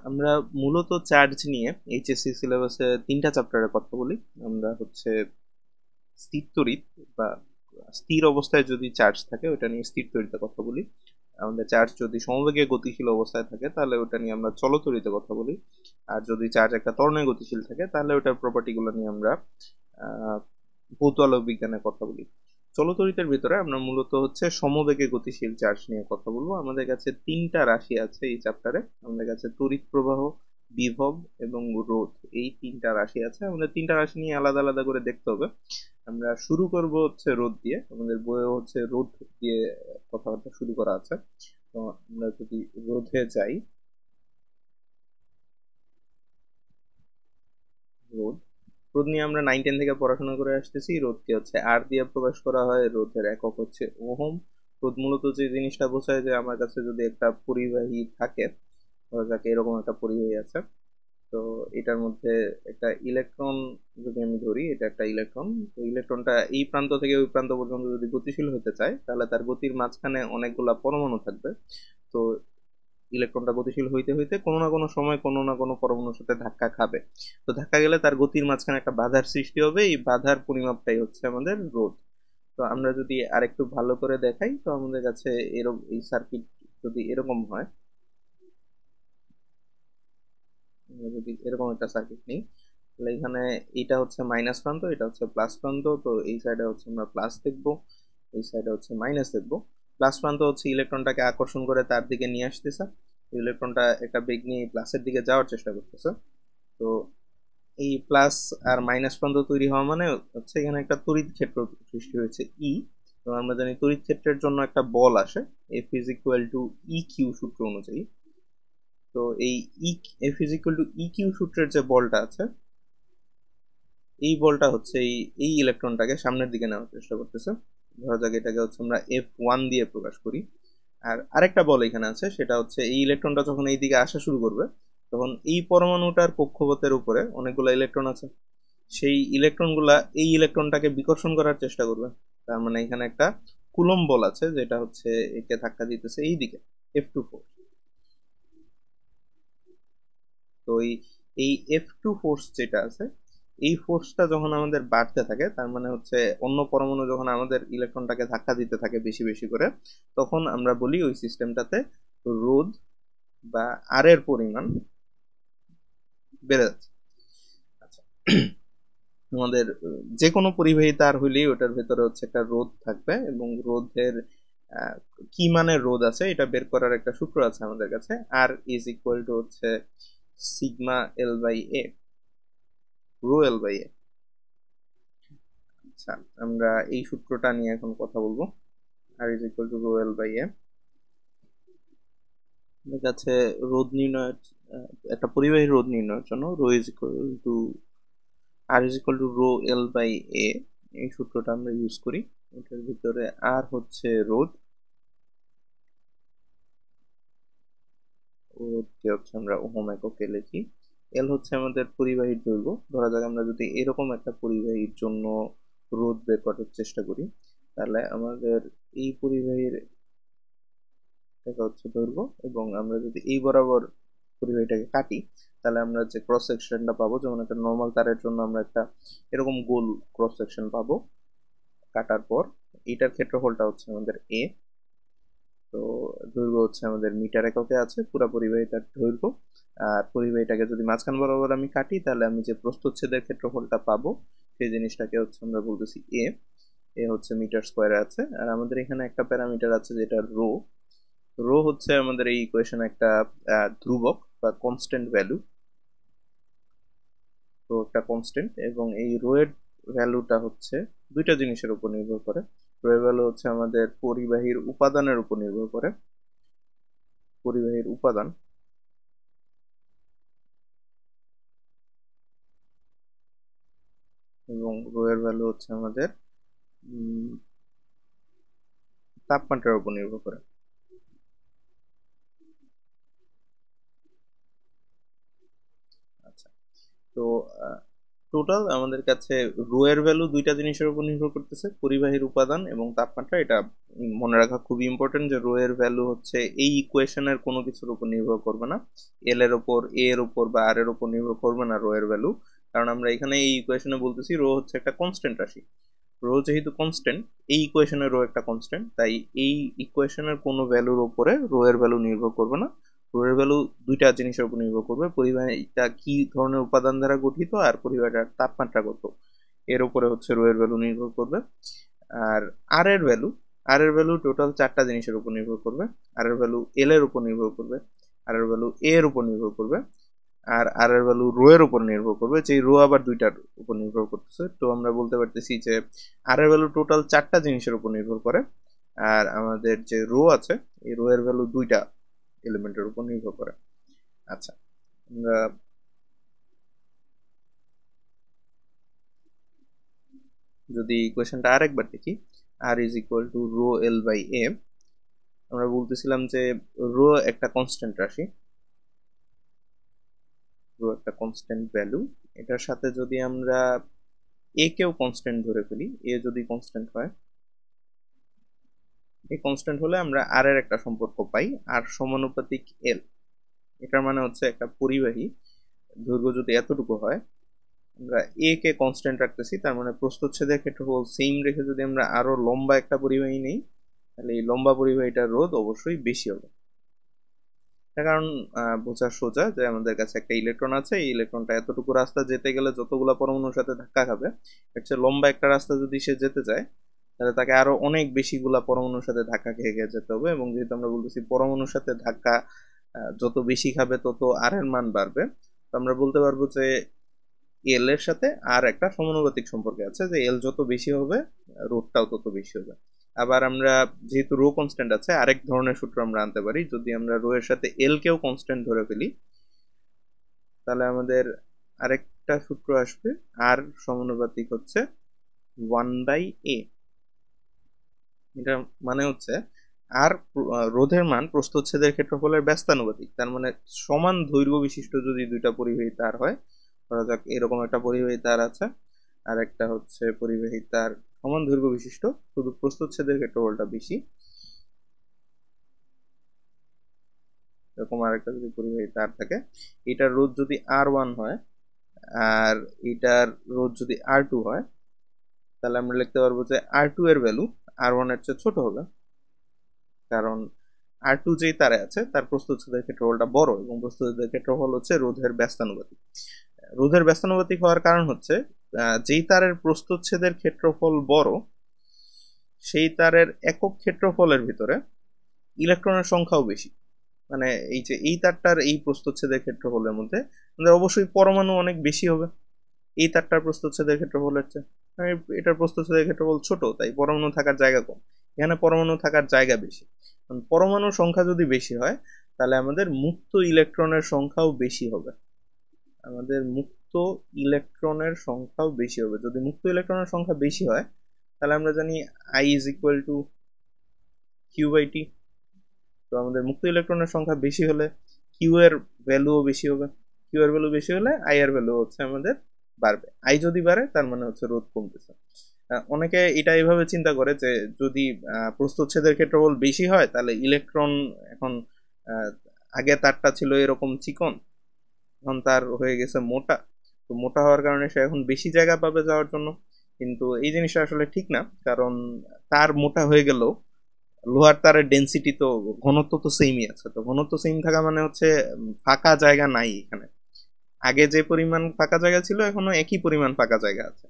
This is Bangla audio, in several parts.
আমরা মূলত চার্জ নিয়ে এইচএসসি সিলেবাসে 3টা চ্যাপ্টারের কথা বলি। আমরা হচ্ছে স্থির তড়িৎ বা স্থির অবস্থায় যদি চার্জ থাকে ওটা নিয়ে স্থির তড়িতে কথা বলি। আমাদের চার্জ যদি সমবেগে গতিশীল অবস্থায় থাকে তাহলে ওটা নিয়ে আমরা চলতড়িতে কথা বলি। আর যদি চার্জ একটা ত্বরণে গতিশীল থাকে তাহলে ওটার প্রপার্টিগুলো নিয়ে আমরা ভৌত আলোক বিজ্ঞানের কথা বলি। চলতড়িতের ভিতরে আমরা মূলত হচ্ছে সমবেগে গতিশীল চার্জ নিয়ে কথা বলবো। আমাদের কাছে 3টা রাশি আছে এই চ্যাপ্টারে। আমাদের কাছে তড়িৎ প্রবাহ, বিভব এবং রোধ, এই 3টা রাশি আছে। আমাদের 3টা রাশি নিয়ে আলাদা আলাদা করে দেখতে হবে। আমরা শুরু করব হচ্ছে রোধ দিয়ে। আমাদের বইয়ে হচ্ছে রোধ দিয়ে কথাবার্তা শুরু করা আছে। তো আমরা যদি রোধে যাই, রোধ রোধ নিয়ে আমরা 9-10 থেকে পড়াশোনা করে আসতেছি। রোধকে হচ্ছে আর দিয়ে প্রকাশ করা হয়। রোধের একক হচ্ছে ওহম। রোধ মূলত যে জিনিসটা বোঝায় যে আমার কাছে যদি একটা পরিবাহী থাকে, ধরা যাক এরকম একটা পরিবাহী আছে, তো এটার মধ্যে একটা ইলেকট্রন যদি আমি ধরি, এটা একটা ইলেকট্রন। তো ইলেকট্রনটা এই প্রান্ত থেকে ওই প্রান্ত পর্যন্ত যদি গতিশীল হতে চায় তাহলে তার গতির মাঝখানে অনেকগুলা পরমাণু থাকবে। তো ইলেকট্রনটা গতিশীল হইতে হইতে কোনো না কোনো সময় কোনো না কোনো পরমাণুর সাথে ধাক্কা খাবে। তো ধাক্কা গেলে তার গতির মাঝখানে একটা বাধার সৃষ্টি হবে। এই বাধার পরিমাপটাই হচ্ছে আমাদের রোধ। তো আমরা যদি আরেকটু ভালো করে দেখাই, তো আমাদের কাছে এরকম এই সার্কিট যদি এরকম হয়, আমরা যদি এরকম একটা সার্কিট নিই, তাহলে এখানে এটা হচ্ছে মাইনাস প্রান্ত, এটা হচ্ছে প্লাস প্রান্ত। তো এই সাইডে হচ্ছে আমরা প্লাস দেখবো, এই সাইডে হচ্ছে মাইনাস দেখবো। প্লাস প্রান্ত হচ্ছে ইলেকট্রনটাকে আকর্ষণ করে তার দিকে নিয়ে আসতেছে। ইলেকট্রনটা একটা বেগ নিয়ে প্লাসের দিকে যাওয়ার চেষ্টা করতেছে। তো এই প্লাস আর মাইনাস প্রান্ত তৈরি হওয়া মানে হচ্ছে এখানে একটা তড়িৎ ক্ষেত্র সৃষ্টি হয়েছে ই। তো আমরা জানি তড়িৎ ক্ষেত্রের জন্য একটা বল আসে, F is equal to E Q সূত্র অনুযায়ী। তো এই E, F is equal to E Q সূত্রের যে বলটা আছে, এই বলটা হচ্ছে এই এই ইলেকট্রনটাকে সামনের দিকে নেওয়ার চেষ্টা করতেছে। ধরা যাক এটাকে হচ্ছে আমরা F1 দিয়ে প্রকাশ করি। আর আরেকটা বল এখানে আছে, সেটা হচ্ছে এই ইলেকট্রনটা যখন এই দিকে আসা শুরু করবে, তখন এই পরমাণুটার কক্ষপথের উপরে অনেকগুলো ইলেকট্রন আছে। সেই ইলেকট্রনগুলা এই ইলেকট্রনটাকে বিকর্ষণ করার চেষ্টা করবে। তার মানে এখানে একটা কুলম্ব বল আছে যেটা হচ্ছে একে ধাক্কা দিতেছে এই দিকে, F2 ফোর্স। তো এই F2 ফোর্স যেটা আছে, এই ফোর্সটা যখন আমাদের বাড়তে থাকে, তার মানে হচ্ছে অন্য পরমাণু যখন আমাদের ইলেকট্রনটাকে ধাক্কা দিতে থাকে বেশি বেশি করে, তখন আমরা বলি ওই সিস্টেমটাতে রোধ বা আর এর পরিমাণ বেড়ে যাচ্ছে। আচ্ছা, আমাদের যে কোনো পরিবাহী তার হইলেই ওটার ভেতরে হচ্ছে একটা রোধ থাকবে, এবং রোধের আহ, কি মানের রোধ আছে এটা বের করার একটা সূত্র আছে আমাদের কাছে। আর ইজ ইকুয়াল টু হচ্ছে sigma L by A, rho L by A. আচ্ছা, আমরা এই সূত্রটা নিয়ে এখন কথা বলবো। R is equal to rho L by A. আমাদের কাছে রোধ নির্ণয়ের একটা পরিবাহী রোধ নির্ণয়ের জন্য rho is equal to R is equal to rho L by A, এই সূত্রটা আমরা ইউজ করি। এটার ভিতরে আর হচ্ছে রোধ, রোধকে হচ্ছে আমরা ওহম এককে লিখি। এল হচ্ছে আমাদের পরিবাহীর দৈর্ঘ্য। ধরা যাক আমরা যদি এরকম একটা পরিবাহীর জন্য রোধ বের করার চেষ্টা করি, তাহলে আমাদের এই পরিবাহীর এটা হচ্ছে দৈর্ঘ্য, এবং আমরা যদি এই বরাবর পরিবাহীটাকে কাটি, তাহলে আমরা যে ক্রস সেকশনটা পাবো, যেমন একটা নর্মাল তারের জন্য আমরা একটা এরকম গোল ক্রস সেকশন পাবো কাটার পর। এটার ক্ষেত্রফলটা হচ্ছে আমাদের এ। তো দৈর্ঘ্য হচ্ছে আমাদের মিটার এককে আছে পুরো পরিবাহীটার দৈর্ঘ্য। আর পরিবাহীটাকে যদি মাঝখান বরাবর আমি কাটি, তাহলে আমি যে প্রস্থচ্ছেদের ক্ষেত্রফলটা পাবো সেই জিনিসটাকে হচ্ছে আমরা বলতেছি এ। এ হচ্ছে মিটার স্কোয়ারে আছে। আর আমাদের এখানে একটা প্যারামিটার আছে যেটা রো। রো হচ্ছে আমাদের এই ইকুয়েশন একটা ধ্রুবক বা কনস্ট্যান্ট ভ্যালু। রো একটা কনস্ট্যান্ট, এবং এই রো এর ভ্যালুটা হচ্ছে দুইটা জিনিসের উপর নির্ভর করে। রো এর ভ্যালু হচ্ছে আমাদের পরিবাহীর উপাদানের উপর নির্ভর করে, পরিবাহীর উপাদান। এবং রো এর ভ্যালু হচ্ছে আমাদের উম, তাপমাত্রার উপর নির্ভর করে। আচ্ছা, তো টোটাল আমাদের কাছে রো এর ভ্যালু দুইটা জিনিসের উপর নির্ভর করতেছে, পরিবাহীর উপাদান এবং তাপমাত্রা। এটা মনে রাখা খুবই ইম্পর্টেন্ট যে রো এর ভ্যালু হচ্ছে এই ইকুয়েশনের কোনো কিছুর উপর নির্ভর করবে না, এল এর উপর, এ এর উপর বা আর এর উপর নির্ভর করবে না রো এর ভ্যালু। কারণ আমরা এখানে এই ইকুয়েশনে বলতেছি রো হচ্ছে একটা কনস্ট্যান্ট রাশি। রো যেহেতু কনস্ট্যান্ট, এই ইকুয়েশনের রো একটা কনস্ট্যান্ট, তাই এই ইকুয়েশনের কোনো ভ্যালুর উপরে রো এর ভ্যালু নির্ভর করবে না। রো এর ভ্যালু দুইটা জিনিসের উপর নির্ভর করবে, পরিবাহীটা কি ধরনের উপাদান দ্বারা গঠিত আর পরিবাহীটার তাপমাত্রা কত, এর উপরে হচ্ছে রো এর ভ্যালু নির্ভর করবে। আর আর এর ভ্যালু টোটাল চারটা জিনিসের উপর নির্ভর করবে। আর এর ভ্যালু এল এর উপর নির্ভর করবে, আর এর ভ্যালু এ এর উপর নির্ভর করবে, আর আর এর ভ্যালু রো এর উপর নির্ভর করবে, যে রো আবার দুইটার উপর নির্ভর করতেছে। তো আমরা বলতে পারতেছি যে আর এর ভ্যালু টোটাল চারটা জিনিসের উপর নির্ভর করে, আর আমাদের যে রো আছে এই রো এর ভ্যালু দুইটা এলিমেন্টের উপর নির্ভর করে। আচ্ছা, আমরা যদি ইকুয়েশনটা আরেকবার দেখি, R is equal to rho L by A, আমরা বলতেছিলাম যে রো একটা কনস্ট্যান্ট রাশি, রো একটা কনস্ট্যান্ট ভ্যালু। এটার সাথে যদি আমরা এ কেও কনস্ট্যান্ট ধরে ফেলি, এ যদি কনস্ট্যান্ট হয়, এই কনস্ট্যান্ট হলে আমরা আর এর একটা সম্পর্ক পাই, আর সমানুপাতিক এল। এটার মানে হচ্ছে একটা পরিবাহী দৈর্ঘ্য যদি এতটুকু হয়, আমরা এ কে কনস্ট্যান্ট রাখতেছি, তার মানে প্রস্থচ্ছেদের ক্ষেত্রফল সেম রেখে যদি আমরা আরো লম্বা একটা পরিবাহী নেই, তাহলে এই লম্বা পরিবাহীটার রোধ অবশ্যই বেশি হবে। তার কারণ বোঝা সোজা যে আমাদের কাছে একটা ইলেকট্রন আছে, এই ইলেকট্রনটা এতটুকু রাস্তা যেতে গেলে যতগুলা পরমাণুর সাথে ধাক্কা খাবে, এর চেয়ে লম্বা একটা রাস্তা যদি সে যেতে চায়, তাহলে তাকে আরো অনেক বেশিগুলা পরমাণুর সাথে ধাক্কা খেয়ে খেয়ে যেতে হবে। এবং যেহেতু আমরা বলতেছি পরমাণুর সাথে ধাক্কা যত বেশি খাবে তত আর এর মান বাড়বে, তো আমরা বলতে পারবো যে এল এর সাথে আর একটা সমানুপাতিক সম্পর্ক আছে, যে এল যত বেশি হবে রোধটাও তত বেশি হবে। আবার আমরা যেহেতু রো কনস্ট্যান্ট আছে, আরেক ধরনের সূত্র আমরা আনতে পারি। যদি আমরা রো এর সাথে এল কেও কনস্ট্যান্ট ধরে ফেলি, তাহলে আমাদের আরেকটা সূত্র আসবে, আর সমানুপাতিক হচ্ছে 1/a। এটা মানে হচ্ছে আর রোধের মান প্রস্থচ্ছেদের ক্ষেত্রফলের ব্যস্তানুপাতিক। তার মানে সমান দৈর্ঘ্য বিশিষ্ট যদি দুইটা পরিবাহী তার হয়, ধরা যাক এরকম একটা পরিবাহী তার আছে, আর একটা হচ্ছে পরিবাহী তার সমান দৈর্ঘ্য বিশিষ্ট, শুধু প্রস্থচ্ছেদের ক্ষেত্রফলটা বেশি, এরকম আরেকটা যদি পরিবাহী তার থাকে, এটার রোধ যদি R1 হয় আর এটার রোধ যদি R2 হয়, তাহলে আমরা লিখতে পারবো যে R2 এর ভ্যালু R1 এর চেয়ে ছোট হবে। কারণ R2 যেই তারে আছে তার প্রস্থচ্ছেদের ক্ষেত্রফলটা বড়, এবং প্রস্থচ্ছেদের ক্ষেত্রফল হচ্ছে রোধের ব্যস্তানুপাতিক। রোধের ব্যস্তানুপাতিক হওয়ার কারণ হচ্ছে যেই তারের প্রস্থচ্ছেদের ক্ষেত্রফল বড়, সেই তারের একক ক্ষেত্রফলের ভিতরে ইলেকট্রনের সংখ্যাও বেশি। মানে এই যে এই তারটার এই প্রস্থচ্ছেদের ক্ষেত্রফলের মধ্যে আমাদের অবশ্যই পরমাণু অনেক বেশি হবে এই তারটার প্রস্থচ্ছেদের ক্ষেত্রফলের চেয়ে। এটার প্রস্থচ্ছেদের ক্ষেত্রফল ছোট, তাই পরমাণু থাকার জায়গা কম, এখানে পরমাণু থাকার জায়গা বেশি। পরমাণুর সংখ্যা যদি বেশি হয়, তাহলে আমাদের মুক্ত ইলেকট্রনের সংখ্যাও বেশি হবে। আমাদের মুক্ত ইলেকট্রনের সংখ্যাও বেশি হবে। যদি মুক্ত ইলেকট্রনের সংখ্যা বেশি হয়, তাহলে আমরা জানি I is equal two Q/T। তো আমাদের মুক্ত ইলেকট্রনের সংখ্যা বেশি হলে কিউ এর ভ্যালুও বেশি হবে, কিউ এর ভ্যালু বেশি হলে আই এর ভ্যালু হচ্ছে আমাদের বাড়বে। আই যদি বাড়ে তার মানে হচ্ছে রোধ কমতেছে। অনেকে এটা এইভাবে চিন্তা করে যে যদি প্রস্থচ্ছেদের ক্ষেত্রফল বেশি হয়, তাহলে ইলেকট্রন এখন আগে তারটা ছিল এরকম চিকন, এখন তার হয়ে গেছে মোটা, তো মোটা হওয়ার কারণে সে এখন বেশি জায়গা পাবে যাওয়ার জন্য। কিন্তু এই জিনিসটা আসলে ঠিক না, কারণ তার মোটা হয়ে গেলেও লোহার তারের ডেন্সিটি তো, ঘনত্ব তো সেমই আছে। তো ঘনত্ব সেম থাকা মানে হচ্ছে ফাঁকা জায়গা নাই এখানে। আগে যে পরিমাণ ফাঁকা জায়গা ছিল এখনো একই পরিমাণ ফাঁকা জায়গা আছে।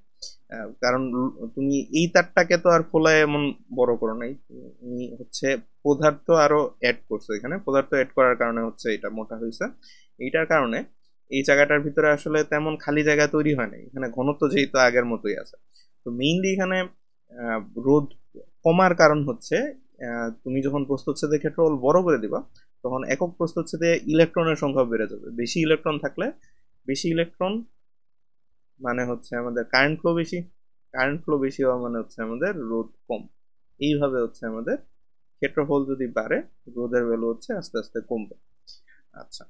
কারণ তুমি এই তারটাকে তো আর ফোলায় এমন বড় করো নাই, তুমি হচ্ছে পদার্থ আরো অ্যাড করছো, এখানে পদার্থ অ্যাড করার কারণে হচ্ছে এটা মোটা হয়েছে। এইটার কারণে এই জায়গাটার ভিতরে আসলে তেমন খালি জায়গা তৈরি হয় নাই, এখানে ঘনত্ব যেহেতু আগের মতোই আছে। তো মেইনলি এখানে রোধ কমার কারণ হচ্ছে তুমি যখন প্রস্থচ্ছেদের ক্ষেত্রফল বড় করে দিবা, তখন একক প্রস্থচ্ছেদে ইলেকট্রনের সংখ্যা বেড়ে যাবে। বেশি ইলেকট্রন থাকলে, বেশি ইলেকট্রন মানে হচ্ছে আমাদের কারেন্ট ফ্লো বেশি, কারেন্ট ফ্লো বেশি হওয়া মানে হচ্ছে আমাদের রোধ কম। এইভাবে হচ্ছে আমাদের ক্ষেত্রফল যদি বাড়ে, রোধের ভ্যালু হচ্ছে আস্তে আস্তে কমবে। আচ্ছা,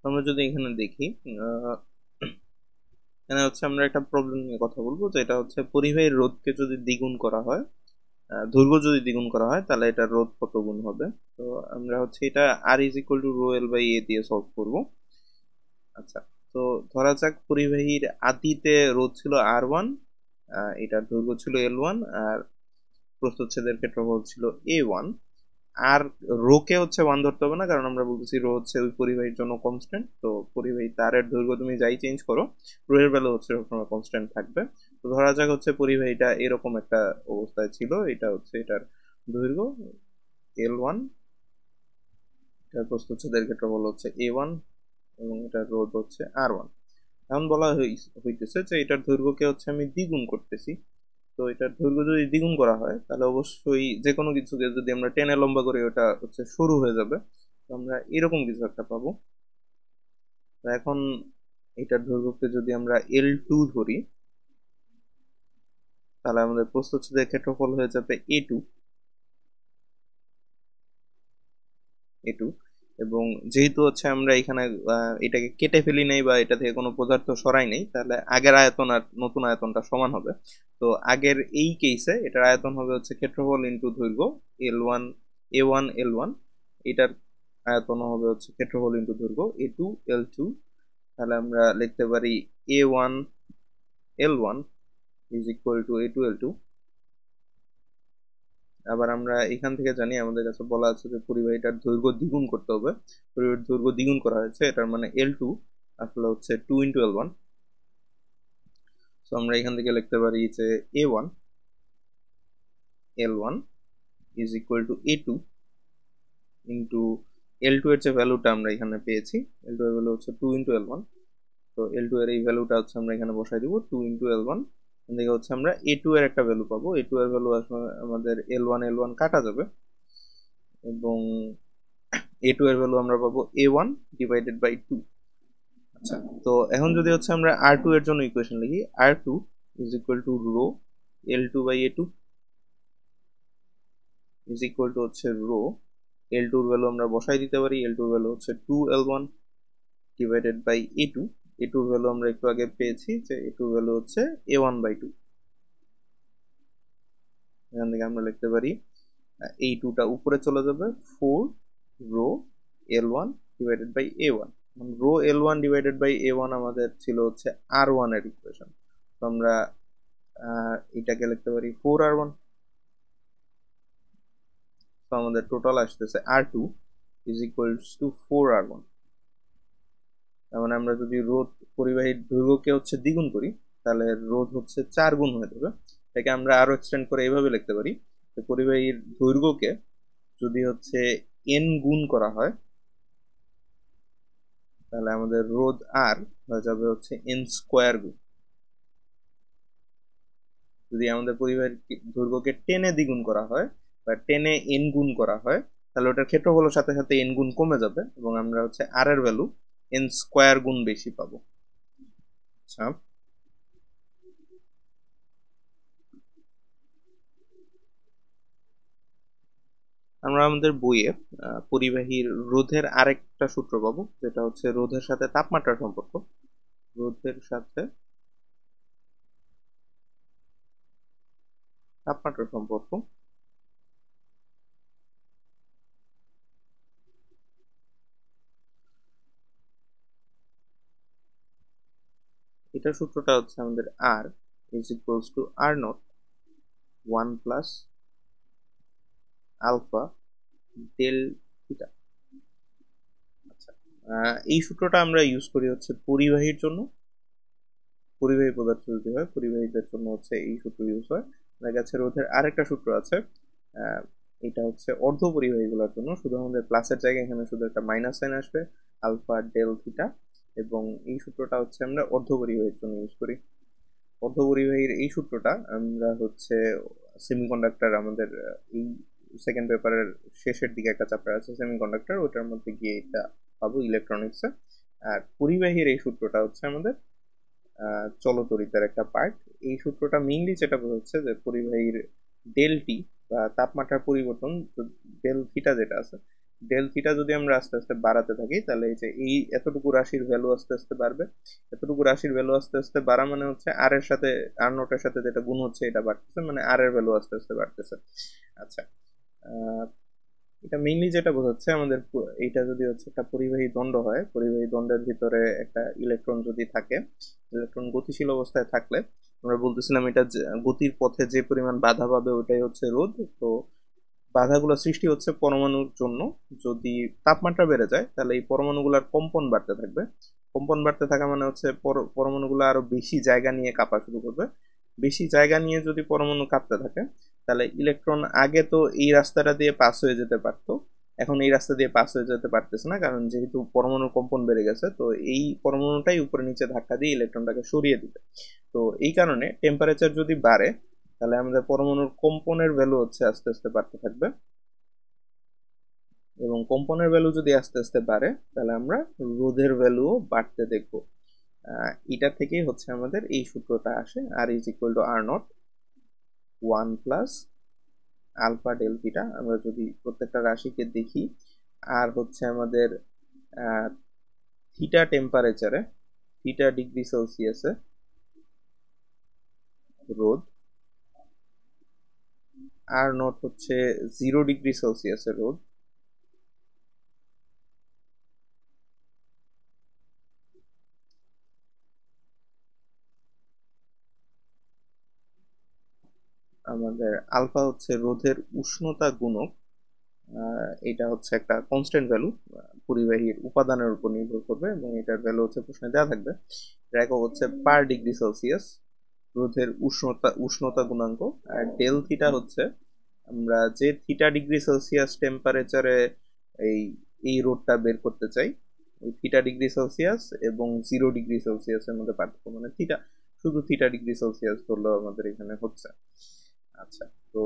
আমরা যদি এখানে দেখি, এখানে হচ্ছে আমরা একটা প্রবলেম নিয়ে কথা বলবো, যেটা হচ্ছে পরিবাহীর রোধকে যদি দ্বিগুণ করা হয়, দৈর্ঘ্য যদি দ্বিগুণ করা হয়, তাহলে এটা রোধ কত গুণ হবে। তো আমরা হচ্ছে এটা R is equal to rho L by A দিয়ে সলভ করব। আচ্ছা, তো ধরা যাক পরিবাহীর আদিতে রোধ ছিল R1, এটার দৈর্ঘ্য ছিল L1, আর প্রস্থচ্ছেদের ক্ষেত্রফল ছিল A1। আর রো কে হচ্ছে 1 ধরতে হবে না, কারণ আমরা বলতেছি রো হচ্ছে ওই পরিবাহীর জন্য কনস্ট্যান্ট। তো পরিবাহী তারের দৈর্ঘ্য তুমি যাই চেঞ্জ করো, রো এর ভ্যালু হচ্ছে সবসময় কনস্ট্যান্ট থাকবে। তো ধরা যাক হচ্ছে পরিবাহীটা এরকম একটা অবস্থায় ছিল, এটা হচ্ছে এটার দৈর্ঘ্য L1, এটার প্রস্থচ্ছেদের ক্ষেত্রফল হচ্ছে A1, এবং এটার রোধ হচ্ছে R1। এখন বলা হইতেছে যে এটার দৈর্ঘ্যকে হচ্ছে আমি দ্বিগুণ করতেছি। তো এটার দৈর্ঘ্য যদি দ্বিগুণ করা হয়, তাহলে অবশ্যই যে কোনো কিছুকে যদি আমরা টেনে লম্বা করি, ওটা হচ্ছে সরু হয়ে যাবে। তো আমরা এরকম কিছু একটা পাবো। তো এখন এটার দৈর্ঘ্যকে যদি আমরা L2 ধরি, তাহলে আমাদের প্রস্থচ্ছেদের ক্ষেত্রফল হয়ে যাবে A2। এবং যেহেতু হচ্ছে আমরা এখানে এটাকে কেটে ফেলি নাই বা এটা থেকে কোনো পদার্থ সরাই নাই, তাহলে আগের আয়তন আর নতুন আয়তনটা সমান হবে। তো আগের এই কেসে এটার আয়তন হবে হচ্ছে ক্ষেত্রফল ইন্টু দৈর্ঘ্য L1, A1 L1। এটার আয়তন হবে হচ্ছে ক্ষেত্রফল ইন্টু দৈর্ঘ্য A2 L2। তাহলে আমরা লিখতে পারি A1 L1 is equal two A2 L2। আবার আমরা এখান থেকে জানি, আমাদের কাছে বলা আছে যে পরিবাহীটার দৈর্ঘ্য দ্বিগুণ করতে হবে। পরিবাহীর দৈর্ঘ্য দ্বিগুণ করা হয়েছে, এটার মানে L2 আসলে হচ্ছে 2 ইন্টু L1। তো আমরা এখান থেকে লিখতে পারি যে A1 L1 is equal two A2 into L2 এর যে ভ্যালুটা আমরা এখানে পেয়েছি, L2 এর ভ্যালু হচ্ছে 2 ইন্টু L1। তো L2 এর এই ভ্যালুটা হচ্ছে আমরা এখানে বসাই দিব 2 ইন্টু L1। এখান থেকে হচ্ছে আমরা A2 এর একটা ভ্যালু পাবো। A2 এর ভ্যালু আসলে আমাদের L1 কাটা যাবে, এবং A2 এর ভ্যালু আমরা পাবো A1 ডিভাইডেড বাই 2। আচ্ছা, তো এখন যদি হচ্ছে আমরা R2 এর জন্য ইকুয়েশন লিখি, R2 is equal to rho L2 by A2 is equal to হচ্ছে রো L2 এর ভ্যালু আমরা বসাই দিতে পারি। L2 এর ভ্যালু হচ্ছে 2L1 divided by A2। A2 এর ভ্যালু আমরা একটু আগে পেয়েছি যে A2 এর ভ্যালু হচ্ছে A1 বাই 2। এখান থেকে আমরা লিখতে পারি এই 2টা উপরে চলে যাবে, 4 rho L1 divided by A1। Rho L1 divided by A1 আমাদের ছিল হচ্ছে R1 এর ইকুয়েশন। তো আমরা এটাকে লিখতে পারি 4R1। তো আমাদের টোটাল আসতেছে R2 is equals two 4R1। তার মানে আমরা যদি রোধ পরিবাহীর দৈর্ঘ্যকে হচ্ছে দ্বিগুণ করি, তাহলে রোধ হচ্ছে 4 গুণ হয়ে যাবে। এটাকে আমরা আরো এক্সটেন্ড করে এইভাবে লিখতে পারি যে পরিবাহীর দৈর্ঘ্যকে যদি হচ্ছে n গুণ করা হয়, তাহলে আমাদের রোধ আর হয়ে যাবে হচ্ছে n স্কোয়ার গুণ। যদি আমাদের পরিবাহীর দৈর্ঘ্যকে টেনে দ্বিগুণ করা হয় বা টেনে n গুণ করা হয়, তাহলে ওটার ক্ষেত্রফলের সাথে সাথে n গুণ কমে যাবে, এবং আমরা হচ্ছে আর এর ভ্যালু n স্কোয়ার গুণ বেশি পাবো। আচ্ছা, আমরা আমাদের বইয়ে পরিবাহীর রোধের আরেকটা সূত্র পাবো, যেটা হচ্ছে রোধের সাথে তাপমাত্রার সম্পর্ক। রোধের সাথে তাপমাত্রার সম্পর্ক, এটার সূত্রটা হচ্ছে আমাদের R is equals to R naught 1 plus alpha del theta. আচ্ছা, এই সূত্রটা আমরা ইউজ করি হচ্ছে পরিবাহীর জন্য। পরিবাহী পদার্থ যদি হয়, পরিবাহীদের জন্য হচ্ছে এই সূত্র ইউজ হয়। আমাদের কাছে রোধের আরেকটা সূত্র আছে, এটা হচ্ছে অর্ধ পরিবাহীগুলোর জন্য। শুধু আমাদের প্লাসের জায়গায় এখানে শুধু একটা মাইনাস সাইন আসবে, আলফা ডেল থিটা। এবং এই সূত্রটা হচ্ছে আমরা অর্ধ পরিবাহীর জন্য ইউজ করি। অর্ধ পরিবাহীর এই সূত্রটা আমরা হচ্ছে সেমিকন্ডাক্টর, আমাদের এই সেকেন্ড পেপারের শেষের দিকে একটা চ্যাপ্টার আছে সেমিকন্ডাক্টর, ওটার মধ্যে গিয়ে এটা পাবো ইলেকট্রনিক্সে। আর পরিবাহীর এই সূত্রটা হচ্ছে আমাদের চলতরিতের একটা পার্ট। এই সূত্রটা মেইনলি যেটা বোঝাচ্ছে যে পরিবাহীর ডেল টি বা তাপমাত্রার পরিবর্তন, ডেল থিটা যেটা আছে, ডেল থিটা যদি আমরা আস্তে আস্তে বাড়াতে থাকি তাহলে এই যে এই এতটুকু রাশির ভ্যালু আস্তে আস্তে বাড়বে। এতটুকু রাশির ভ্যালু আস্তে আস্তে বাড়া মানে হচ্ছে আর এর সাথে আর নোটের সাথে যেটা গুণ হচ্ছে এটা বাড়তেছে, মানে আর এর ভ্যালু আস্তে আস্তে বাড়তেছে। আচ্ছা, এটা মেইনলি যেটা বোঝাচ্ছে আমাদের এইটা যদি হচ্ছে একটা পরিবাহী দণ্ড হয়, পরিবাহী দণ্ডের ভিতরে একটা ইলেকট্রন যদি থাকে, ইলেকট্রন গতিশীল অবস্থায় থাকলে আমরা বলতেছিলাম এটা গতির পথে যে পরিমাণ বাধা পাবে ওটাই হচ্ছে রোধ। তো বাধাগুলো সৃষ্টি হচ্ছে পরমাণুর জন্য। যদি তাপমাত্রা বেড়ে যায় তাহলে এই পরমাণুগুলোর কম্পন বাড়তে থাকবে। কম্পন বাড়তে থাকা মানে হচ্ছে পরমাণুগুলো আরো বেশি জায়গা নিয়ে কাঁপা শুরু করবে। বেশি জায়গা নিয়ে যদি পরমাণু কাঁপতে থাকে তাহলে ইলেকট্রন আগে তো এই রাস্তাটা দিয়ে পাস হয়ে যেতে পারতো, এখন এই রাস্তা দিয়ে পাস হয়ে যেতে পারতেছে না, কারণ যেহেতু পরমাণুর কম্পন বেড়ে গেছে তো এই পরমাণুটাই উপরে নিচে ধাক্কা দিয়ে ইলেকট্রনটাকে সরিয়ে দিবে। তো এই কারণে টেম্পারেচার যদি বাড়ে তাহলে আমাদের পরমাণুর কম্পনের ভ্যালু হচ্ছে আস্তে আস্তে বাড়তে থাকবে, এবং কম্পনের ভ্যালু যদি আস্তে আস্তে বাড়ে তাহলে আমরা রোধের ভ্যালুও বাড়তে দেখব। এটা থেকেই হচ্ছে আমাদের এই সূত্রটা আসে, R is equal to R naught 1 plus alpha del theta. আমরা যদি প্রত্যেকটা রাশিকে দেখি, আর হচ্ছে আমাদের থিটা টেম্পারেচারে, থিটা ডিগ্রি সেলসিয়াসে রোধ, আর নট হচ্ছে 0 ডিগ্রি সেলসিয়াসে রোধ, আমাদের আলফা হচ্ছে রোধের উষ্ণতা গুণক। এটা হচ্ছে একটা কনস্ট্যান্ট ভ্যালু, পরিবাহীর উপাদানের উপর নির্ভর করবে এবং এটার ভ্যালু হচ্ছে প্রশ্নে দেওয়া থাকবে। একক হচ্ছে পার ডিগ্রি সেলসিয়াস রোধের উষ্ণতা গুণাঙ্ক। আর ডেল থিটা হচ্ছে আমরা যে থিটা ডিগ্রি সেলসিয়াস টেম্পারেচারে এই এই রোধটা বের করতে চাই, ওই থিটা ডিগ্রি সেলসিয়াস এবং 0 ডিগ্রি সেলসিয়াসের মধ্যে পার্থক্য, মানে থিটা শুধু থিটা ডিগ্রি সেলসিয়াস ধরলেও আমাদের এখানে হচ্ছে। আচ্ছা, তো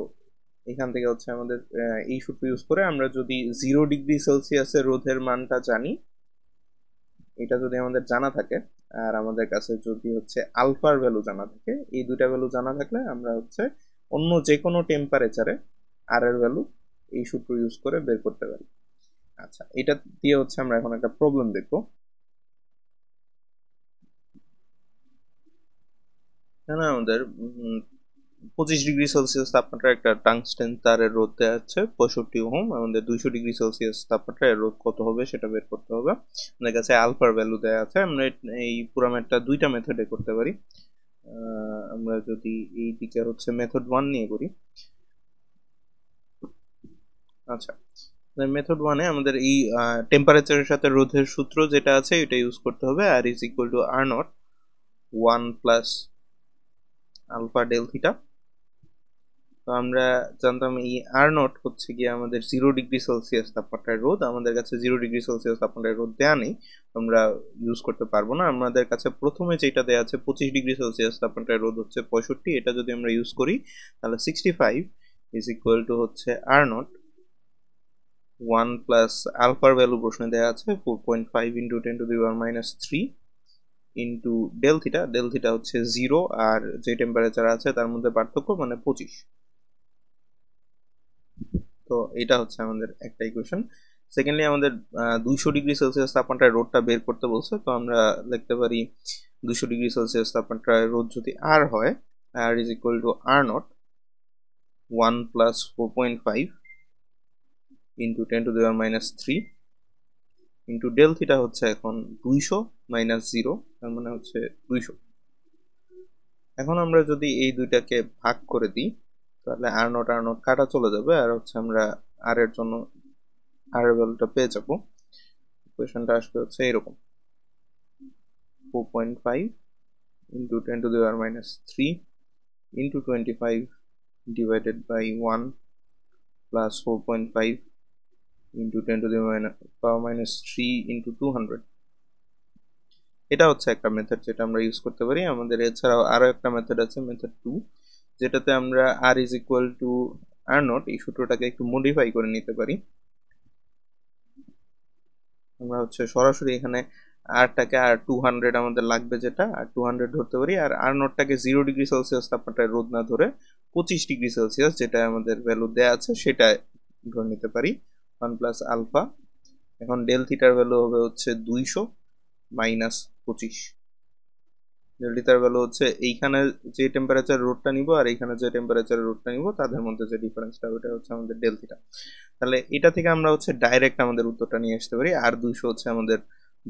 এখান থেকে হচ্ছে আমাদের এই সূত্র ইউজ করে আমরা যদি 0 ডিগ্রি সেলসিয়াসের রোধের মানটা জানি, এটা যদি আমাদের জানা থাকে আর আমাদের কাছে যদি হচ্ছে আলফার ভ্যালু জানা থাকে, এই দুটা ভ্যালু জানা থাকলে আমরা হচ্ছে অন্য যে কোনো টেম্পারেচারে আর এর ভ্যালু এই সূত্র ইউজ করে বের করতে পারি। আচ্ছা, এটা দিয়ে হচ্ছে আমরা এখন একটা প্রবলেম দেখবো। এখানে আমাদের 25 ডিগ্রি সেলসিয়াস তাপমাত্রার একটা টাংস্টেন তারের রোধ দেওয়া আছে 65 ওহম। আমাদের 200 ডিগ্রি সেলসিয়াস তাপমাত্রায় রোধ কত হবে সেটা বের করতে হবে। আমাদের কাছে আলফার ভ্যালু দেওয়া আছে। আমরা এই পুরো ম্যাথটা দুইটা মেথডে করতে পারি। আমরা যদি এই দিকে হচ্ছে মেথড 1 নিয়ে করি। আচ্ছা, মেথড 1-এ আমাদের এই টেম্পারেচারের সাথে রোধের সূত্র যেটা আছে এটা ইউজ করতে হবে, R is equal to R naught 1 plus alpha del theta. তো আমরা জানতাম এই আর নট হচ্ছে গিয়ে আমাদের 0 ডিগ্রি সেলসিয়াস তাপমাত্রায় রোধ। আমাদের কাছে 0 ডিগ্রি সেলসিয়াস তাপমাত্রায় রোধ দেওয়া নেই, আমরা ইউজ করতে পারবো না। আমাদের কাছে প্রথমে যেটা দেওয়া আছে 25 ডিগ্রি সেলসিয়াস তাপমাত্রায় রোধ হচ্ছে 65, এটা যদি আমরা ইউজ করি তাহলে 65 ইজ ইকুয়াল টু হচ্ছে আর নট 1 প্লাস আলফার ভ্যালু প্রশ্নে দেওয়া আছে 4.5 into 10 to the power minus 3 into del theta. Del theta হচ্ছে 0 আর যে টেম্পারেচার আছে তার মধ্যে পার্থক্য মানে 25। তো এটা হচ্ছে আমাদের একটা ইকুয়েশন। সেকেন্ডলি আমাদের 200 ডিগ্রি সেলসিয়াস তাপমাত্রায় রোধটা বের করতে বলছে, তো আমরা লিখতে পারি 200 ডিগ্রি সেলসিয়াস তাপমাত্রায় রোধ যদি আর হয়, R is equal to R naught 1 plus 4.5 into 10 to the power minus 3 into del theta হচ্ছে এখন 200 মাইনাস 0, তার মানে হচ্ছে 200। এখন আমরা যদি এই দুইটাকে ভাগ করে দিই তাহলে আর নট কাটা চলে যাবে, আর হচ্ছে আমরা আর এর জন্য আর এর ভ্যালুটা পেয়ে যাব। ইকুয়েশনটা আসবে হচ্ছে এরকম 4.5 into 10 to the power minus 3 into 25 divided by 1 plus 4.5 into 10 to the power minus 3 into 200। এটা হচ্ছে একটা মেথড যেটা আমরা ইউজ করতে পারি। আমাদের এছাড়াও আরো একটা মেথড আছে, মেথড 2, যেটাতে আমরা R is equal to R naught এই সূত্রটাকে একটু মডিফাই করে নিতে পারি। আমরা হচ্ছে সরাসরি এখানে আরটাকে আর 200 আমাদের লাগবে যেটা, আর 200 ধরতে পারি, আর আর নটটাকে 0 ডিগ্রি সেলসিয়াস তাপমাত্রায় রোধ না ধরে 25 ডিগ্রি সেলসিয়াস যেটা আমাদের ভ্যালু দেয়া আছে সেটা ধরে নিতে পারি। 1 প্লাস আলফা। এখন ডেল থিটার ভ্যালু হবে হচ্ছে 200 মাইনাস 25। ডেল থিটার ভ্যালু হচ্ছে এইখানে যে টেম্পারেচার রোডটা নিব আর এইখানে যে টেম্পারেচার রোডটা নিব তাদের মধ্যে যে ডিফারেন্সটা ওটা হচ্ছে আমাদের ডেল থিটা। তাহলে এটা থেকে আমরা হচ্ছে ডাইরেক্ট আমাদের উত্তরটা নিয়ে আসতে পারি। আর 200 হচ্ছে আমাদের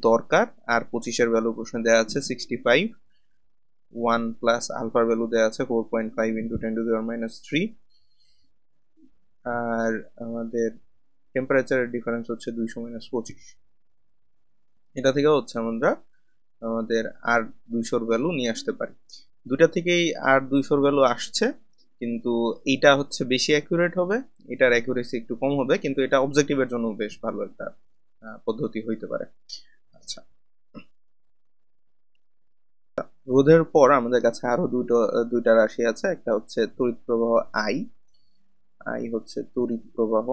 দরকার, আর 25-এর ভ্যালু প্রশ্নে দেওয়া আছে 65। 1 প্লাস আলফার ভ্যালু দেওয়া আছে 4.5 ইন্টু 10⁻³ আর আমাদের টেম্পারেচারের ডিফারেন্স হচ্ছে 200 মাইনাস 25। এটা থেকে হচ্ছে আমরা আমাদের আর 200-র ভ্যালু নিয়ে আসতে পারি। দুটা থেকেই আর 200-র ভ্যালু আসছে, কিন্তু এইটা হচ্ছে বেশি অ্যাকুরেট হবে, এটার অ্যাকুরেসি একটু কম হবে, কিন্তু এটা অবজেক্টিভের জন্য বেশ ভালো একটা পদ্ধতি হইতে পারে। আচ্ছা, রোধের পর আমাদের কাছে আরো দুইটা রাশি আছে। একটা হচ্ছে তড়িৎ প্রবাহ আই। আই হচ্ছে তড়িৎ প্রবাহ,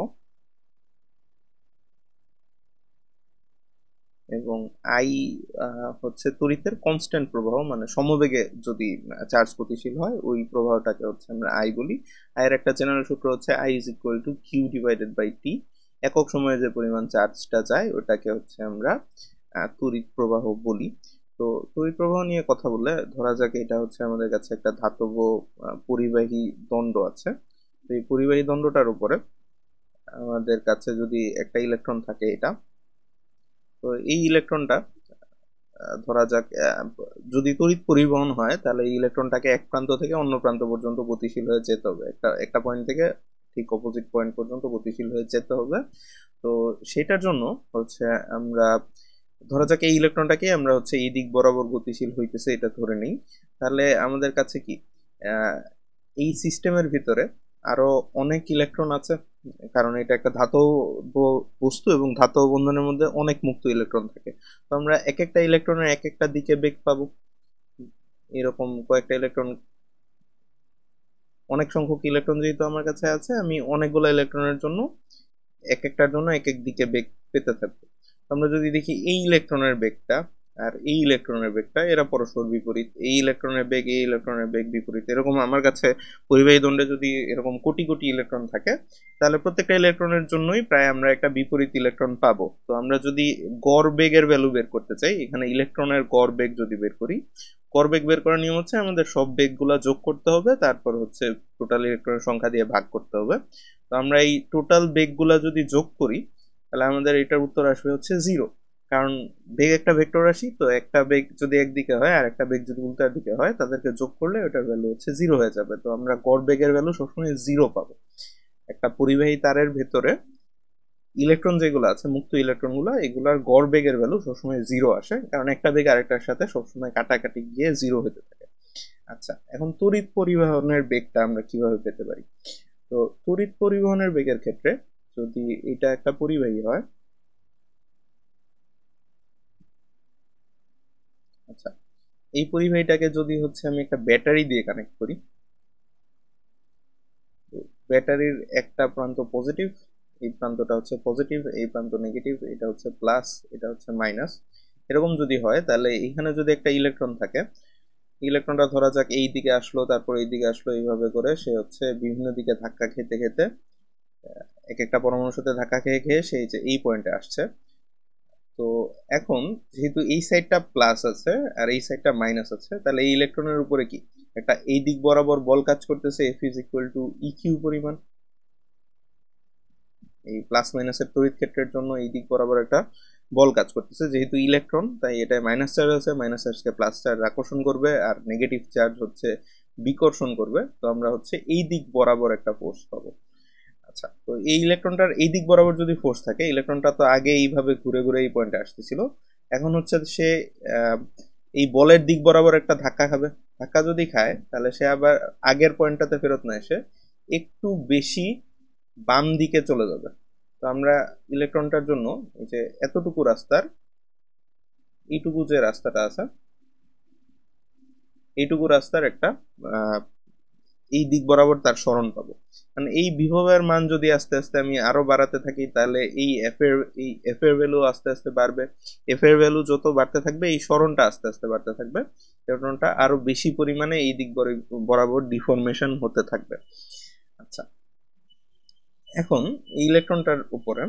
এবং আই হচ্ছে তড়িতের কনস্ট্যান্ট প্রবাহ, মানে সমবেগে যদি চার্জ গতিশীল হয় ওই প্রবাহটাকে হচ্ছে আমরা আই বলি। আয়ের একটা জেনারেল সূত্র হচ্ছে I is equal to Q divided by T. একক সময়ে যে পরিমাণ চার্জটা যায় ওটাকে হচ্ছে আমরা তড়িৎ প্রবাহ বলি। তো তড়িৎ প্রবাহ নিয়ে কথা বললে ধরা যাক এটা হচ্ছে আমাদের কাছে একটা ধাতব পরিবাহী দণ্ড আছে। তো এই পরিবাহী দণ্ডটার উপরে আমাদের কাছে যদি একটা ইলেকট্রন থাকে, এটা তো এই ইলেকট্রনটা ধরা যাক যদি তড়িৎ পরিবহন হয় তাহলে এই ইলেকট্রনটাকে এক প্রান্ত থেকে অন্য প্রান্ত পর্যন্ত গতিশীল হয়ে যেতে হবে, একটা পয়েন্ট থেকে ঠিক অপোজিট পয়েন্ট পর্যন্ত গতিশীল হয়ে যেতে হবে। তো সেটার জন্য হচ্ছে আমরা ধরা যাক এই ইলেকট্রনটাকে আমরা হচ্ছে এই দিক বরাবর গতিশীল হইতেছে এটা ধরে নিই। তাহলে আমাদের কাছে কি এই সিস্টেমের ভিতরে আরো অনেক ইলেকট্রন আছে, কারণ এটা একটা ধাতব বস্তু এবং ধাতব বন্ধনের মধ্যে অনেক মুক্ত ইলেকট্রন থাকে। তো আমরা এক একটা ইলেকট্রনের এক একটা দিকে বেগ পাবো। এরকম কয়েকটা ইলেকট্রন, অনেক সংখ্যক ইলেকট্রন যেহেতু আমার কাছে আছে, আমি অনেকগুলো ইলেকট্রনের জন্য এক একটার জন্য এক এক দিকে বেগ পেতে থাকবো। আমরা যদি দেখি এই ইলেকট্রনের বেগটা আর এই ইলেকট্রনের বেগটা এরা পরস্পর বিপরীত, এই ইলেকট্রনের বেগ এই ইলেকট্রনের বেগ বিপরীত, এরকম আমার কাছে পরিবাহী দণ্ডে যদি এরকম কোটি কোটি ইলেকট্রন থাকে তাহলে প্রত্যেকটা ইলেকট্রনের জন্যই প্রায় আমরা একটা বিপরীত ইলেকট্রন পাবো। তো আমরা যদি গড় বেগের ভ্যালু বের করতে চাই, এখানে ইলেকট্রনের গড় বেগ যদি বের করি, গড় বেগ বের করার নিয়ম হচ্ছে আমাদের সব বেগগুলা যোগ করতে হবে, তারপর হচ্ছে টোটাল ইলেকট্রনের সংখ্যা দিয়ে ভাগ করতে হবে। তো আমরা এই টোটাল বেগগুলা যদি যোগ করি তাহলে আমাদের এটার উত্তর আসবে হচ্ছে 0, কারণ বেগ একটা ভেক্টর রাশি, তো একটা বেগ যদি একদিকে হয় আর একটা বেগ যদি উল্টার দিকে হয় তাদেরকে যোগ করলে ওটার ভ্যালু হচ্ছে 0 হয়ে যাবে। তো আমরা গড় বেগের ভ্যালু সবসময় 0 পাবো। একটা পরিবাহী তারের ভেতরে ইলেকট্রন যেগুলো আছে, মুক্ত ইলেকট্রন গুলো, এগুলার গড় বেগের ভ্যালু সবসময় 0 আসে, কারণ একটা বেগ আরেকটার সাথে সবসময় কাটাকাটি গিয়ে 0 হতে থাকে। আচ্ছা, এখন তড়িৎ পরিবহনের বেগটা আমরা কিভাবে পেতে পারি? তো তড়িৎ পরিবহনের বেগের ক্ষেত্রে যদি এটা একটা পরিবাহী হয়, আচ্ছা এই পরিবাহীটাকে যদি হচ্ছে আমি একটা ব্যাটারি দিয়ে কানেক্ট করি, তো ব্যাটারির একটা প্রান্ত পজিটিভ, এই প্রান্তটা হচ্ছে পজিটিভ, এই প্রান্ত নেগেটিভ, এটা হচ্ছে প্লাস, এটা হচ্ছে মাইনাস, এরকম যদি হয় তাহলে এখানে যদি একটা ইলেকট্রন থাকে, ইলেকট্রনটা ধরা যাক এই দিকে আসলো তারপর এই দিকে আসলো, এইভাবে করে সে হচ্ছে বিভিন্ন দিকে ধাক্কা খেতে খেতে এক একটা পরমাণুর সাথে ধাক্কা খেয়ে খেয়ে সেই যে এই পয়েন্টে আসছে। তো এখন যেহেতু এই সাইডটা প্লাস আছে আর এই সাইডটা মাইনাস আছে, তাহলে এই ইলেকট্রনের উপরে কি একটা এই দিক বরাবর বল কাজ করতেছে, F is equal to E Q পরিমাণ। এই প্লাস মাইনাসের তড়িৎ ক্ষেত্রের জন্য এই দিক বরাবর একটা বল কাজ করতেছে, যেহেতু ইলেকট্রন তাই এটা মাইনাস চার্জ আছে, মাইনাস চার্জকে প্লাস চার্জ আকর্ষণ করবে আর নেগেটিভ চার্জ হচ্ছে বিকর্ষণ করবে। তো আমরা হচ্ছে এই দিক বরাবর একটা ফোর্স পাবো। আচ্ছা, তো এই ইলেকট্রনটার এই দিক বরাবর যদি ফোর্স থাকে, ইলেকট্রনটা তো আগে এইভাবে ঘুরে ঘুরে এই পয়েন্টে আসতেছিল, এখন হচ্ছে সে এই বলের দিক বরাবর একটা ধাক্কা খাবে। ধাক্কা যদি খায় তাহলে সে আবার আগের পয়েন্টটাতে ফেরত না এসে একটু বেশি বাম দিকে চলে যাবে। তো আমরা ইলেকট্রনটার জন্য এই যে এতটুকু রাস্তার এইটুকু যে রাস্তাটা আছে, এইটুকু রাস্তার একটা এই দিক বরাবর তার সরণ পাবো। মানে এই বিভবের মান যদি আস্তে আস্তে আমি আরো বাড়াতে থাকি তাহলে এই এফ এর ভ্যালু আস্তে আস্তে বাড়বে। এফ এর ভ্যালু যত বাড়তে থাকবে এই সরণটা আস্তে আস্তে বাড়তে থাকবে, সরণটা আরো বেশি পরিমাণে এই দিক বরাবর ডিফরমেশন হতে থাকবে। আচ্ছা, এখন এই ইলেকট্রনটার উপরে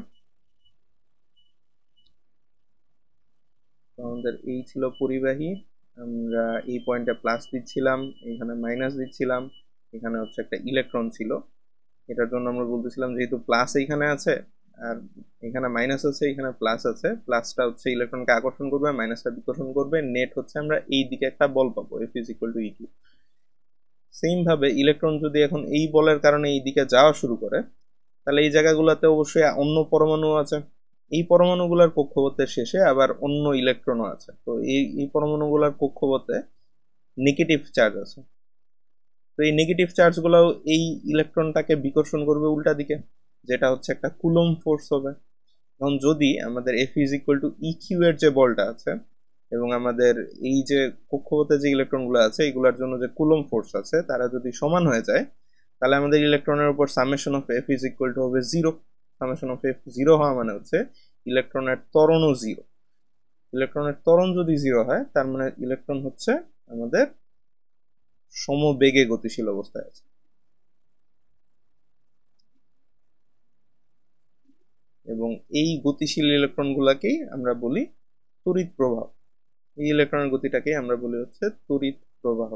আমাদের এই ছিল পরিবাহী, আমরা এই পয়েন্টে প্লাস দিচ্ছিলাম, এখানে মাইনাস দিচ্ছিলাম, এখানে হচ্ছে একটা ইলেকট্রন ছিল। এটার জন্য আমরা বলতেছিলাম যেহেতু প্লাস এইখানে আছে আর এখানে মাইনাস আছে, এখানে প্লাস আছে, প্লাসটা হচ্ছে ইলেকট্রনকে আকর্ষণ করবে, মাইনাসটা বিকর্ষণ করবে, নেট হচ্ছে আমরা এই দিকে একটা বল পাবো, F is equal two E2। Same ভাবে ইলেকট্রন যদি এখন এই বলের কারণে এই দিকে যাওয়া শুরু করে, তাহলে এই জায়গাগুলোতে অবশ্যই অন্য পরমাণু আছে, এই পরমাণুগুলোর কক্ষপথের শেষে আবার অন্য ইলেকট্রনও আছে। তো এই পরমাণুগুলোর কক্ষপথে নেগেটিভ চার্জ আছে, তো এই নেগেটিভ চার্জগুলো এই ইলেকট্রনটাকে বিকর্ষণ করবে উল্টা দিকে, যেটা হচ্ছে একটা কুলম্ব ফোর্স হবে। এখন যদি আমাদের F is equal two EQ এর যে বলটা আছে এবং আমাদের এই যে কক্ষপথে যে ইলেকট্রনগুলো আছে এগুলোর জন্য যে কুলম্ব ফোর্স আছে তারা যদি সমান হয়ে যায়, তাহলে আমাদের ইলেকট্রনের উপর summation of F is equal two হবে 0। সামেশন অফ F 0 হওয়া মানে হচ্ছে ইলেকট্রনের ত্বরণও 0। ইলেকট্রনের ত্বরণ যদি 0 হয় তার মানে ইলেকট্রন হচ্ছে আমাদের সমবেগে গতিশীল অবস্থায় আছে। এবং এই গতিশীল ইলেকট্রনগুলোকেই আমরা বলি তড়িৎ প্রবাহ। এই ইলেকট্রনের গতিটাকেই আমরা বলি হচ্ছে তড়িৎ প্রবাহ।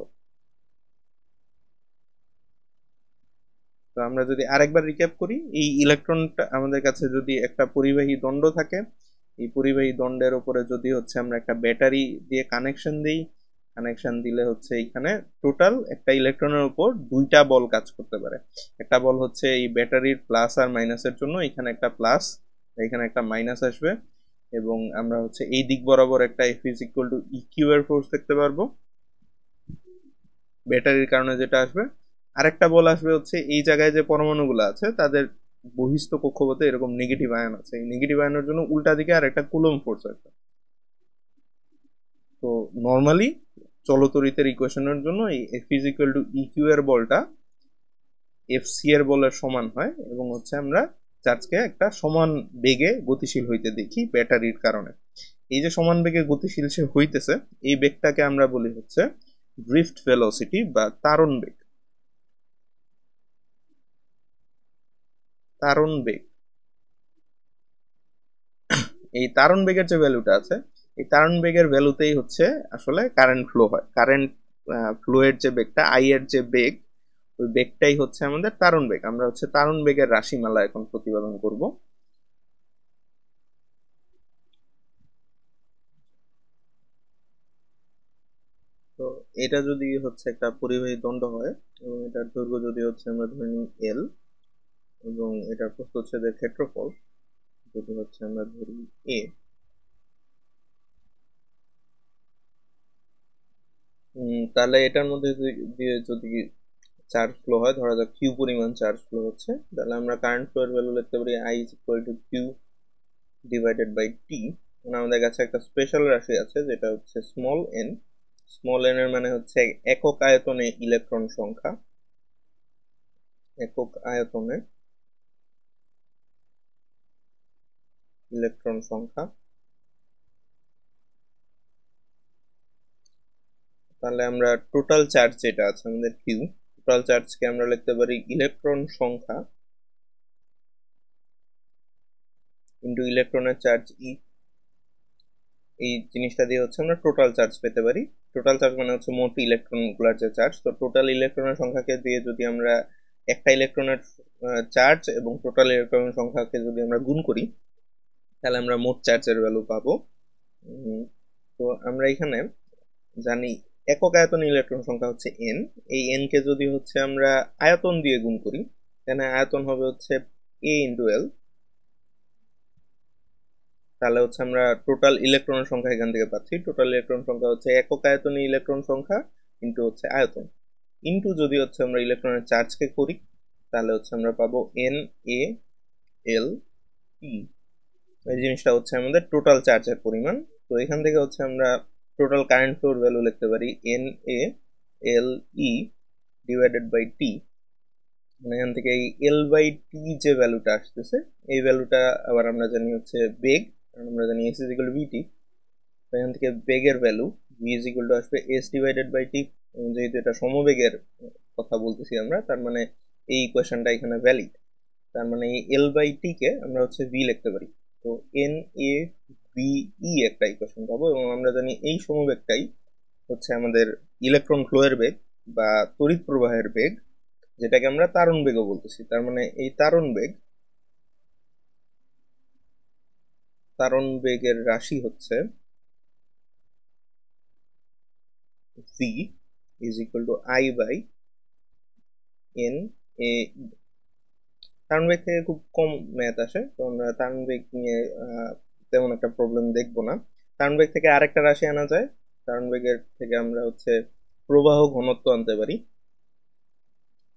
তো আমরা যদি আরেকবার রিক্যাপ করি, এই ইলেকট্রনটা আমাদের কাছে যদি একটা পরিবাহী দণ্ড থাকে, এই পরিবাহী দণ্ডের উপরে যদি হচ্ছে আমরা একটা ব্যাটারি দিয়ে কানেকশন দিই, কানেকশন দিলে হচ্ছে এখানে টোটাল একটা ইলেকট্রনের উপর দুইটা বল কাজ করতে পারে। একটা বল হচ্ছে এই ব্যাটারির প্লাস আর মাইনাসের জন্য, এখানে একটা প্লাস এখানে একটা মাইনাস আসবে, এবং আমরা হচ্ছে এই দিক বরাবর একটা F is equal two EQ এর ফোর্স দেখতে পারবো ব্যাটারির কারণে যেটা আসবে। আরেকটা বল আসবে হচ্ছে এই জায়গায় যে পরমাণুগুলো আছে তাদের বহিস্থ কক্ষপথে এরকম নেগেটিভ আয়ন আছে, এই নেগেটিভ আয়নের জন্য উল্টা দিকে আর একটা কুলম্ব ফোর্স আছে। তো নর্মালি চলতরিতের ইকুয়েশনের জন্য এই F is equal two EQ এর বলটা FC এর বলের সমান হয়, এবং হচ্ছে আমরা চার্জকে একটা সমান বেগে গতিশীল হইতে দেখি ব্যাটারির কারণে। এই যে সমান বেগে গতিশীল সে হইতেছে এই বেগটাকে আমরা বলি হচ্ছে ড্রিফট ভেলোসিটি বা তারণ বেগ। তারণ বেগ, এই তারণ বেগের যে ভ্যালুটা আছে এই তারণ বেগের ভ্যালুতেই হচ্ছে আসলে কারেন্ট ফ্লো হয়। কারেন্ট ফ্লো এর যে বেগটা আই এর যে বেগ, ওই বেগটাই হচ্ছে আমাদের তারণ বেগ। আমরা হচ্ছে তারণ বেগের রাশিমালা এখন প্রতিপাদন করব। তো এটা যদি হচ্ছে একটা পরিবাহী দণ্ড হয় এবং এটার দৈর্ঘ্য যদি হচ্ছে আমরা ধরে নিই L, এবং এটার প্রস্থচ্ছেদের ক্ষেত্রফল যদি হচ্ছে আমরা ধরি A, তাহলে এটার মধ্যে দিয়ে যদি চার্জ ফ্লো হয়, ধরা যাক কিউ পরিমাণ চার্জ ফ্লো হচ্ছে, তাহলে আমরা কারেন্ট ফ্লো এর ভ্যালু লিখতে পারি I is equal to Q divided by T. মানে আমাদের কাছে একটা স্পেশাল রাশি আছে যেটা হচ্ছে স্মল এন। স্মল এন এর মানে হচ্ছে একক আয়তনে ইলেকট্রন সংখ্যা, একক আয়তনে ইলেকট্রন সংখ্যা। তাহলে আমরা টোটাল চার্জ যেটা আছে আমাদের কিউ, টোটাল চার্জকে আমরা লিখতে পারি ইলেকট্রন সংখ্যা ইন্টু ইলেকট্রনের চার্জ ই। এই জিনিসটা দিয়ে হচ্ছে আমরা টোটাল চার্জ পেতে পারি। টোটাল চার্জ মানে হচ্ছে মোট ইলেকট্রন গুলার যে চার্জ। তো টোটাল ইলেকট্রনের সংখ্যাকে দিয়ে যদি আমরা একটা ইলেকট্রনের চার্জ এবং টোটাল ইলেকট্রনের সংখ্যাকে যদি আমরা গুণ করি তাহলে আমরা মোট চার্জের ভ্যালু পাবো। তো আমরা এখানে জানি একক আয়তনে ইলেকট্রন সংখ্যা হচ্ছে এন। এই এন কে যদি হচ্ছে আমরা আয়তন দিয়ে গুণ করি, এখানে আয়তন হবে হচ্ছে এ ইন্টু এল। তাহলে হচ্ছে আমরা টোটাল ইলেকট্রনের সংখ্যা এখান থেকে পাচ্ছি। টোটাল ইলেকট্রন সংখ্যা হচ্ছে একক আয়তনে ইলেকট্রন সংখ্যা ইন্টু হচ্ছে আয়তন, ইন্টু যদি হচ্ছে আমরা ইলেকট্রনের চার্জকে করি তাহলে হচ্ছে আমরা পাবো এন এ এল ই। এই জিনিসটা হচ্ছে আমাদের টোটাল চার্জের পরিমাণ। তো এখান থেকে হচ্ছে আমরা টোটাল কারেন্ট ফ্লোর ভ্যালু লিখতে পারি N A L E divided by T. মানে এখান থেকে এই এল বাই টি যে ভ্যালুটা আসতেছে এই ভ্যালুটা আবার আমরা জানি হচ্ছে বেগ, কারণ আমরা জানি এস ইজ ইকুয়াল টু ভিটি। এখান থেকে বেগের value V is equal two আসবে এস ডিভাইডেড বাই টি। যেহেতু এটা সমবেগের কথা বলতেছি আমরা, তার মানে এই ইকুয়েশনটা এখানে ভ্যালিড। তার মানে এল বাই টি কে আমরা হচ্ছে ভি লিখতে পারি। তো এন এ ভি ই একটা ইকুয়েশন পাবো, এবং আমরা জানি এই সমবেগটাই হচ্ছে আমাদের ইলেকট্রন ফ্লো এর বেগ বা তড়িৎ প্রবাহের বেগ, যেটাকে আমরা তারণ বেগও বলতেছি। তার মানে এই তারণ বেগের রাশি হচ্ছে V is equal to I by N A. তারণ বেগ থেকে খুব কম ম্যাথ আসে, তো আমরা তারণ বেগ নিয়ে তেমন একটা প্রবলেম দেখবো না। তারণ বেগ থেকে আরেকটা রাশি আনা যায়। তারণ বেগের থেকে আমরা হচ্ছে প্রবাহ ঘনত্ব আনতে পারি।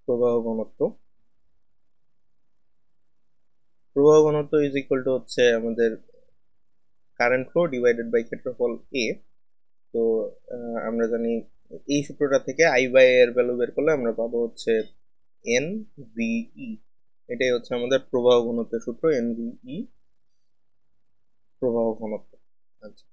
প্রবাহ ঘনত্ব প্রবাহ ঘনত্ব ইজ ইকুয়াল টু হচ্ছে আমাদের কারেন্ট ফ্লো ডিভাইডেড বাই ক্ষেত্রফল এ। তো আমরা জানি এই সূত্রটা থেকে আই বাই এর ভ্যালু বের করলে আমরা পাবো হচ্ছে এন ভিই। এটাই হচ্ছে আমাদের প্রবাহ ঘনত্বের সূত্র, এন ভিই প্রবাহ ঘনত্ব। আচ্ছা।